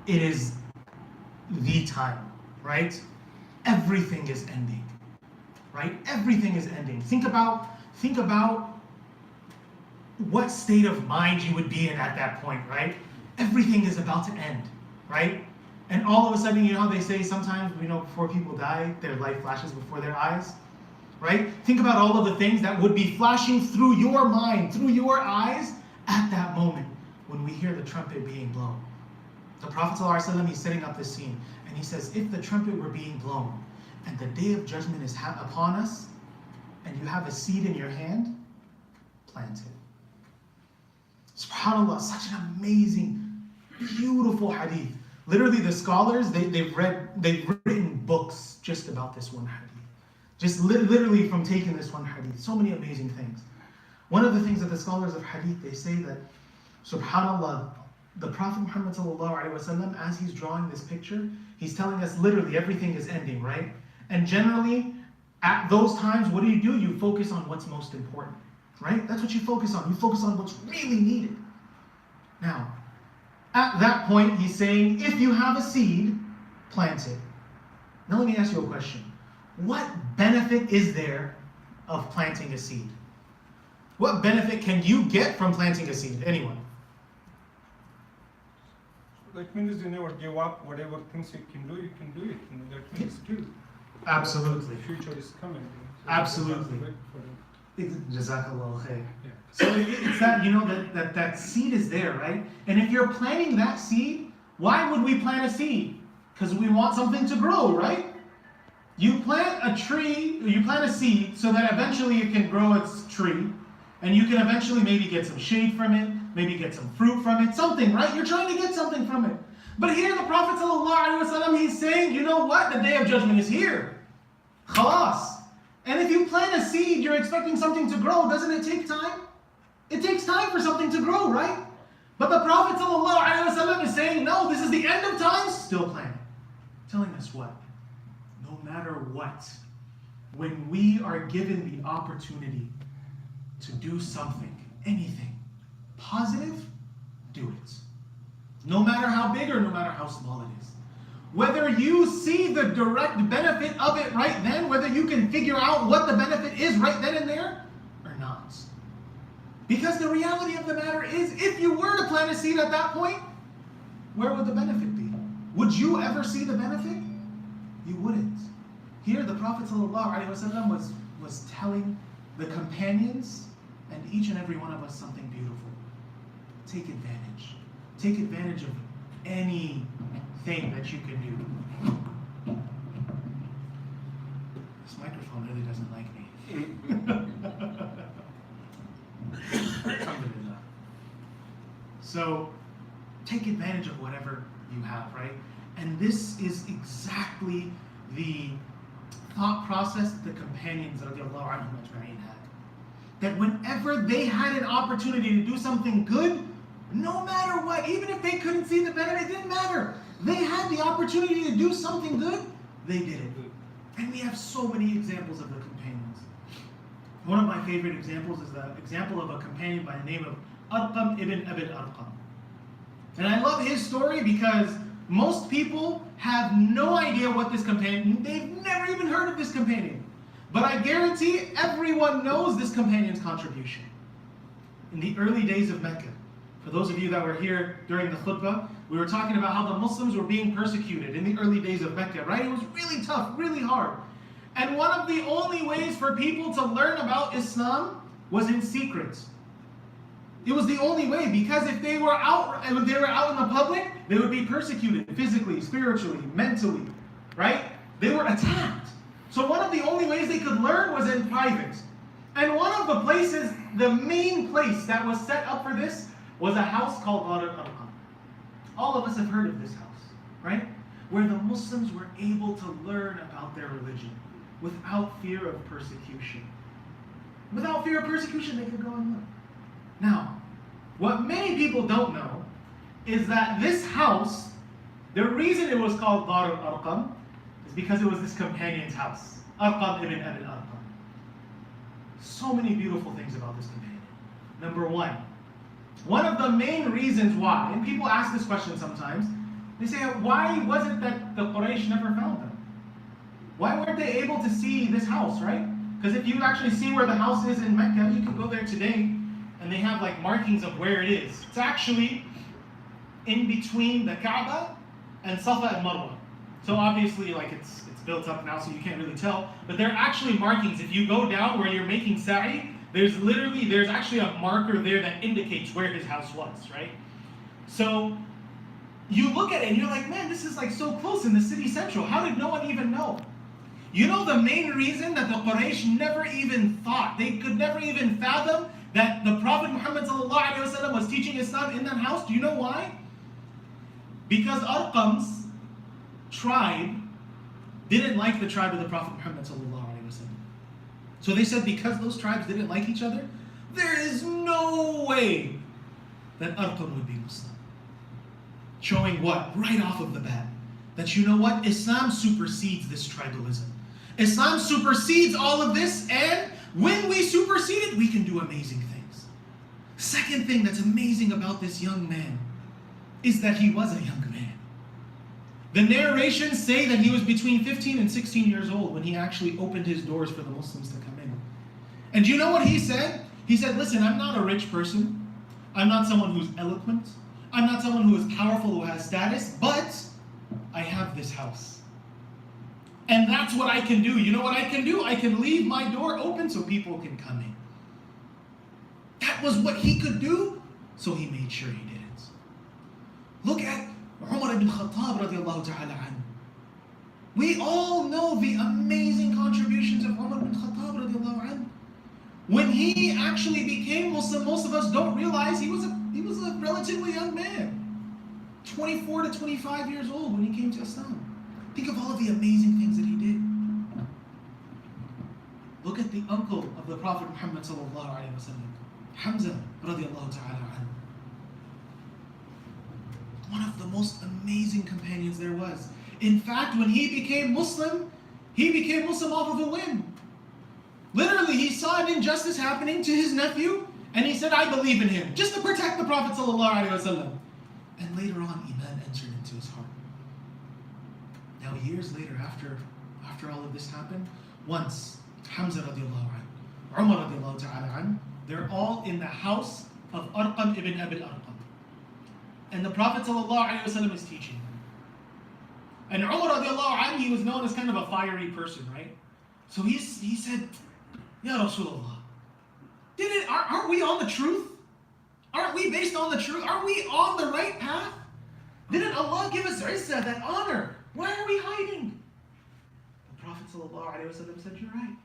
it is the time, right? Everything is ending, right? Everything is ending. Think about what state of mind you would be in at that point, right? Everything is about to end, right? And all of a sudden, you know how they say sometimes, before people die, their life flashes before their eyes, right? Think about all of the things that would be flashing through your mind, through your eyes, at that moment when we hear the trumpet being blown. The Prophet ﷺ, he's setting up this scene, and he says, if the trumpet were being blown, and the day of judgment is upon us, and you have a seed in your hand, plant it. SubhanAllah, such an amazing, beautiful hadith. Literally, the scholars, they've written books just about this one hadith. Just literally from taking this one hadith. So many amazing things. One of the things that the scholars of hadith, they say that, SubhanAllah, the Prophet Muhammad ﷺ, as he's drawing this picture, he's telling us literally everything is ending, right? And generally, at those times, what do? You focus on what's most important, right? That's what you focus on. You focus on what's really needed. Now, at that point, he's saying, if you have a seed, plant it. Now let me ask you a question. What benefit is there of planting a seed? What benefit can you get from planting a seed? Anyone? That means you never give up. Whatever things you can do it. That means still. Absolutely. The future is coming. So Absolutely. Jazakallah khair. Yeah. So it's that, that seed is there, right? And if you're planting that seed, why would we plant a seed? Because we want something to grow, right? You plant a tree, you plant a seed so that eventually it can grow its tree, and you can eventually maybe get some shade from it, maybe get some fruit from it, something, right? You're trying to get something from it. But here the Prophet ﷺ, he's saying, you know what? The day of judgment is here. Khalas. And if you plant a seed, you're expecting something to grow. Doesn't it take time? It takes time for something to grow, right? But the Prophet ﷺ is saying, no, this is the end of time, still planting. Telling us what? No matter what, when we are given the opportunity to do something, anything, positive, do it. No matter how big or no matter how small it is. Whether you see the direct benefit of it right then, whether you can figure out what the benefit is right then and there, or not. Because the reality of the matter is, if you were to plant a seed at that point, where would the benefit be? Would you ever see the benefit? You wouldn't. Here the Prophet ﷺ was telling the companions and each and every one of us something beautiful. Take advantage. Take advantage of anything that you can do. This microphone really doesn't like me. Alhamdulillah. So take advantage of whatever you have, right? And this is exactly the thought process that the companions radiallahu anhum ajma'in had. That whenever they had an opportunity to do something good, no matter what, even if they couldn't see the benefit, it didn't matter. They had the opportunity to do something good, they did it. And we have so many examples of the companions. One of my favorite examples is the example of a companion by the name of Arqam ibn Abi Arqam. And I love his story because most people have no idea what this companion, they've never even heard of this companion. But I guarantee everyone knows this companion's contribution. In the early days of Mecca, for those of you that were here during the khutbah, we were talking about how the Muslims were being persecuted in the early days of Mecca, right? It was really tough, really hard. And one of the only ways for people to learn about Islam was in secret. It was the only way, because if they were out in the public, they would be persecuted physically, spiritually, mentally, right? They were attacked. So one of the only ways they could learn was in private. And one of the places, the main place that was set up for this was a house called Dar al-Arqam. All of us have heard of this house, right? Where the Muslims were able to learn about their religion without fear of persecution. Without fear of persecution, they could go and learn. Now, what many people don't know is that this house, the reason it was called Dar al-Arqam is because it was this companion's house, Arqam ibn Abi Arqam. So many beautiful things about this companion. Number one of the main reasons why, and people ask this question sometimes, They say, why was it that the Quraysh never found them? Why weren't they able to see this house, right? Because if you actually see where the house is in Mecca, you can go there today, and they have like markings of where it is. It's actually in between the Kaaba and Safa and Marwa. So obviously, like it's built up now, so you can't really tell. But there are actually markings. If you go down where you're making sa'i, there's actually a marker there that indicates where his house was, right? So you look at it and you're like, man, this is like so close in the city central. How did no one even know? You know the main reason that the Quraysh never even thought, they could never even fathom that the Prophet Muhammad ﷺ was teaching Islam in that house? Do you know why? Because Arqam's tribe didn't like the tribe of the Prophet Muhammad ﷺ. So they said because those tribes didn't like each other, there is no way that Arqam would be Muslim. Showing what? Right off of the bat. That you know what? Islam supersedes this tribalism. Islam supersedes all of this, and when we supersede it, we can do amazing things. Second thing that's amazing about this young man is that he was a young man. The narrations say that he was between 15 and 16 years old when he actually opened his doors for the Muslims to come in. And do you know what he said? He said, listen, I'm not a rich person. I'm not someone who's eloquent. I'm not someone who is powerful, who has status, but I have this house. And that's what I can do. You know what I can do? I can leave my door open so people can come in. That was what he could do, so he made sure he did it. Look at Umar ibn Khattab radiallahu ta'ala anhu. We all know the amazing contributions of Umar ibn Khattab radiallahu anhu. When he actually became Muslim, most of us don't realize he was a relatively young man. 24 to 25 years old when he came to Islam. Think of all of the amazing things that he did. Look at the uncle of the Prophet Muhammad sallallahu alaihi wasallam, Hamza radiallahu ta'ala anhu. One of the most amazing companions there was. In fact, when he became Muslim off of a whim. Literally, he saw an injustice happening to his nephew, and he said, I believe in him, just to protect the Prophet ﷺ. And later on, Iman entered into his heart. Now, years later, after all of this happened, once, Hamza radiallahu anhu, Umar radiallahu ta'ala anhu, they're all in the house of Arqam ibn Abi Arqam. And the Prophet ﷺ is teaching them. And Umar radiallahu anhu, he was known as kind of a fiery person, right? So he said, Ya Rasulullah, aren't we on the truth? Aren't we based on the truth? Aren't we on the right path? Didn't Allah give us izzah, that honor? Why are we hiding? The Prophet ﷺ said, you're right.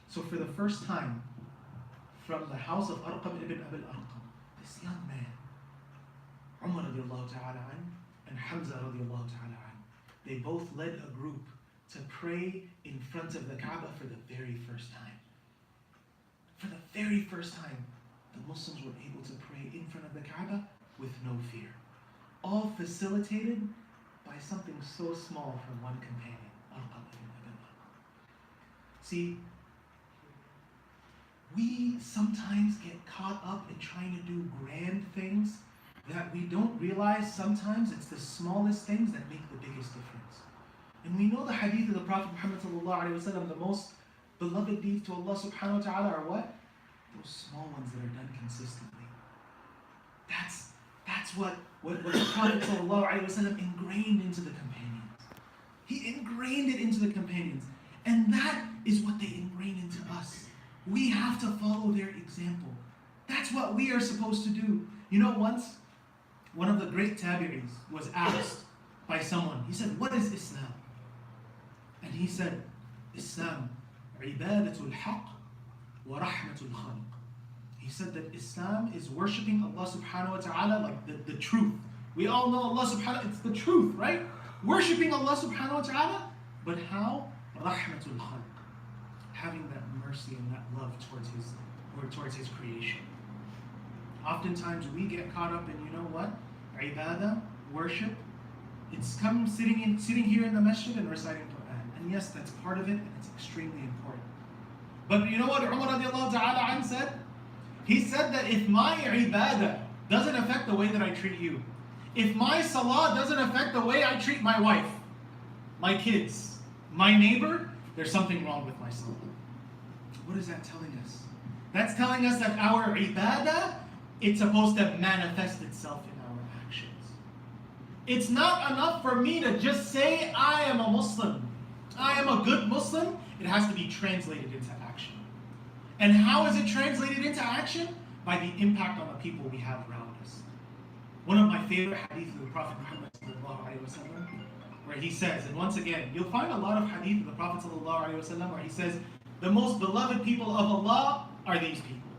So for the first time, from the house of Arqam ibn Abi Arqam, this young man, Umar radiallahu ta'ala anhu and Hamza radiallahu ta'ala anhu, they both led a group to pray in front of the Kaaba for the very first time. For the very first time, the Muslims were able to pray in front of the Kaaba with no fear. All facilitated by something so small from one companion, Arqam ibn Abi Arqam. See, we sometimes get caught up in trying to do grand things that we don't realize sometimes it's the smallest things that make the biggest difference. And we know the hadith of the Prophet Muhammad ﷺ, the most beloved deeds to Allah subhanahu wa ta'ala are what? Those small ones that are done consistently. That's what the Prophet ﷺ ingrained into the companions. He ingrained it into the companions. And that is what they ingrain into us. We have to follow their example. That's what we are supposed to do. You know, once, one of the great tabi'is was asked by someone, he said, what is Islam? And he said, Islam, ibadatul haqq wa rahmatul khalq. He said that Islam is worshipping Allah subhanahu wa ta'ala, like the truth. We all know Allah subhanahu, it's the truth, right? Worshipping Allah subhanahu wa ta'ala, but how? Rahmatul khalq. Having that mercy and that love towards his creation. Oftentimes we get caught up in, you know what? Ibadah, worship. It's sitting here in the masjid and reciting Quran. And yes, that's part of it, and it's extremely important. But you know what Umar radiallahu ta'ala anhu said? He said that if my ibadah doesn't affect the way that I treat you, If my salah doesn't affect the way I treat my wife, my kids, my neighbor, there's something wrong with my salah. What is that telling us? That's telling us that our ibadah, it's supposed to manifest itself in our actions. It's not enough for me to just say, I am a Muslim. I am a good Muslim. It has to be translated into action. And how is it translated into action? By the impact on the people we have around us. One of my favorite hadith of the Prophet Muhammad sallallahu alaihi wasallam, where he says, and once again, you'll find a lot of hadith of the Prophet sallallahu alaihi wasallam where he says, the most beloved people of Allah are these people.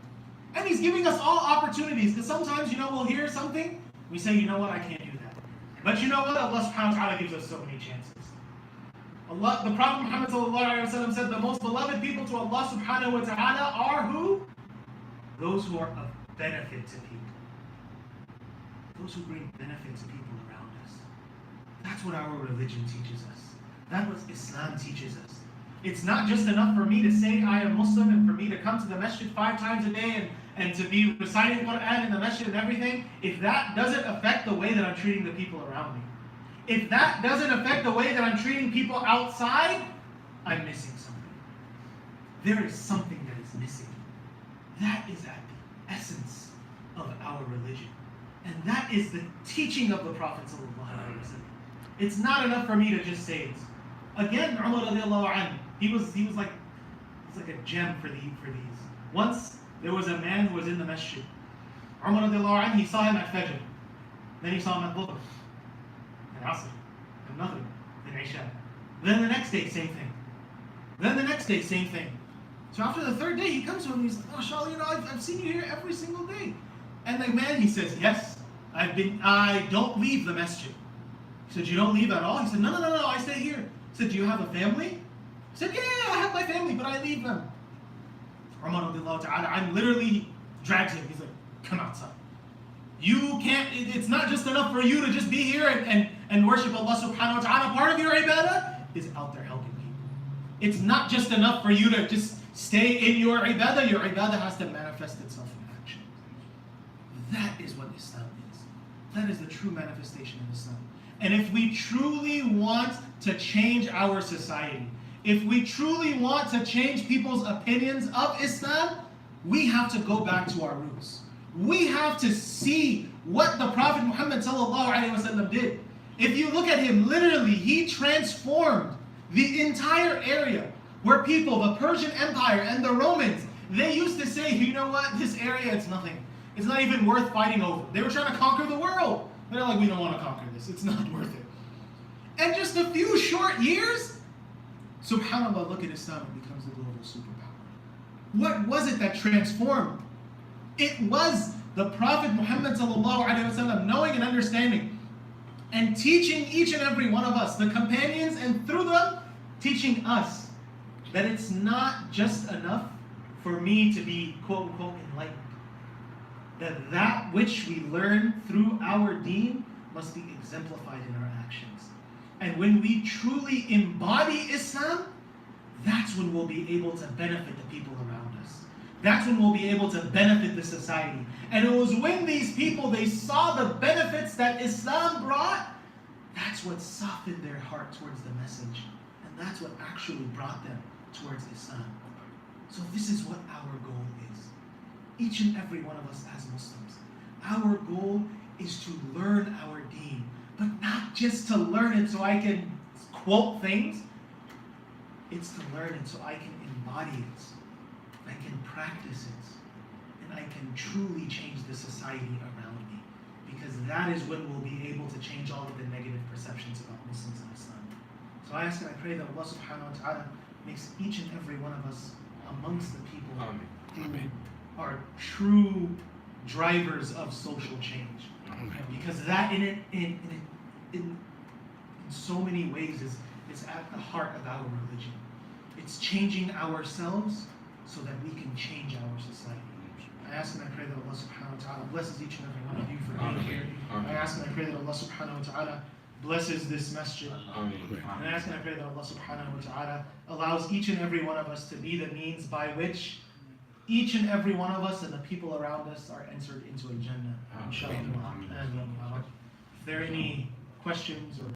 And he's giving us all opportunities, because sometimes, we'll hear something, we say, you know what, I can't do that. But you know what, Allah subhanahu wa ta'ala gives us so many chances. The Prophet Muhammad sallallahu alaihi wasallam said, the most beloved people to Allah subhanahu wa ta'ala are who? Those who are of benefit to people. Those who bring benefit to people around us. That's what our religion teaches us. That's what Islam teaches us. It's not just enough for me to say I am Muslim and for me to come to the masjid 5 times a day and to be reciting Quran in the masjid and everything. If that doesn't affect the way that I'm treating the people around me, if that doesn't affect the way that I'm treating people outside, I'm missing something. There is something that is missing. That is at the essence of our religion. And that is the teaching of the Prophet ﷺ. It's not enough for me to just say it. Again, Umar radiallahu anhu, he was like a gem for these. Once there was a man who was in the masjid. Umar radiallahu anhu, he saw him at Fajr. Then he saw him at Dhuhr. And Asr. And Maghrib. Then Isha. Then the next day, same thing. Then the next day, same thing. So after the 3rd day, he comes to him and he's like, MashaAllah, I've seen you here every single day. And the man, he says, yes, I don't leave the masjid. He said, you don't leave at all? He said, no, I stay here. He said, do you have a family? He said, yeah, I have my family, but I leave them. Umar radiallahu ta'ala, I'm literally dragged him. He's like, come outside. You can't, it's not just enough for you to just be here and worship Allah subhanahu wa ta'ala. Part of your ibadah is out there helping people. It's not just enough for you to just stay in your ibadah. Your ibadah has to manifest itself in action. That is what Islam is. That is the true manifestation of Islam. And if we truly want to change our society, if we truly want to change people's opinions of Islam, we have to go back to our roots. We have to see what the Prophet Muhammad sallallahu alaihi wasallam did. If you look at him, literally, he transformed the entire area where people, the Persian Empire and the Romans, they used to say, you know what, this area, it's nothing. It's not even worth fighting over. They were trying to conquer the world. They're like, we don't want to conquer this. It's not worth it. And just a few short years, subhanAllah, look at Islam, it becomes the global superpower. What was it that transformed? It was the Prophet Muhammad sallallahu alaihi wasallam knowing and understanding and teaching each and every one of us, the companions, and through them, teaching us that it's not just enough for me to be quote unquote enlightened. That which we learn through our deen must be exemplified in our actions. And when we truly embody Islam, that's when we'll be able to benefit the people around us. That's when we'll be able to benefit the society. And it was when these people, they saw the benefits that Islam brought, that's what softened their heart towards the message. And that's what actually brought them towards Islam. So this is what our goal is. Each and every one of us as Muslims, our goal is to learn our deen, but not just to learn it so I can quote things. It's to learn it so I can embody it, I can practice it, and I can truly change the society around me. Because that is when we'll be able to change all of the negative perceptions about Muslims and Islam. So I ask and I pray that Allah subhanahu wa ta'ala makes each and every one of us amongst the people who are true drivers of social change. Because that in so many ways is at the heart of our religion. It's changing ourselves so that we can change our society. I ask and I pray that Allah subhanahu wa ta'ala blesses each and every one of you for being here. I ask and I pray that Allah subhanahu wa ta'ala blesses this masjid. And I ask and I pray that Allah subhanahu wa ta'ala allows each and every one of us to be the means by which each and every one of us and the people around us are entered into Al-Jannah. Inshallah. there are any questions or